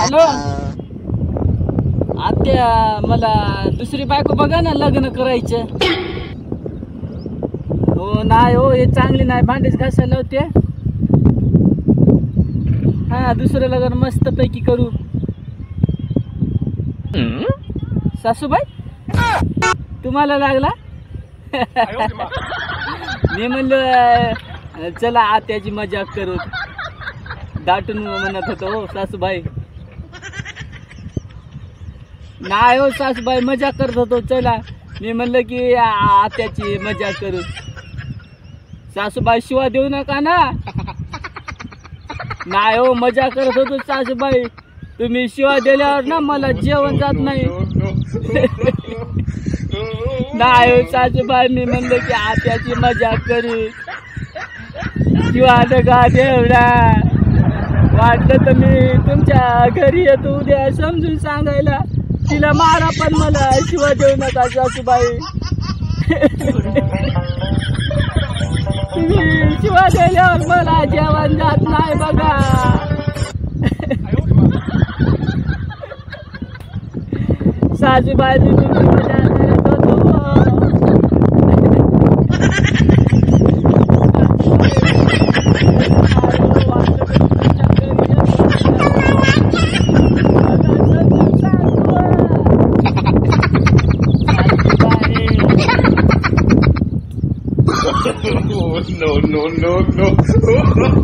Hello आत्या, मला दुसरी बायको बघा ना, लग्न करायचं. हो नाही हो, हे चांगली नाही, भांडेच घासायला होते. हा, दुसरं लग्न मस्त पैकी करू. सासूबाई तुम्हाला लागला. मी म्हणलं चला आत्याची मजाक करू, दाटून म्हणत होतो. हो सासूबाई, नाही हो सासूबाई, मजाक करत होतो. चला, मी म्हणलं की आत्याची मजाक करू. सासूबाई शिवा देऊ नका ना. नाही हो, मजा करत होतो सासूबाई. तुम्ही शिवा दिल्यावर ना मला जेवण जात नाही. नाही हो सासूबाई, मी म्हणलं की आत्याची मजाक करू. शिवा नका देवडा. वाटलं तर मी तुमच्या घरी येतो उद्या समजून सांगायला. तिला मारा पण मला शिवा देऊ नका सासूबाई. तुम्ही शिवा दिल्यावर मला जेवण जात नाही बघा. सासूबाई मी तुमची मजा करत होतो. No.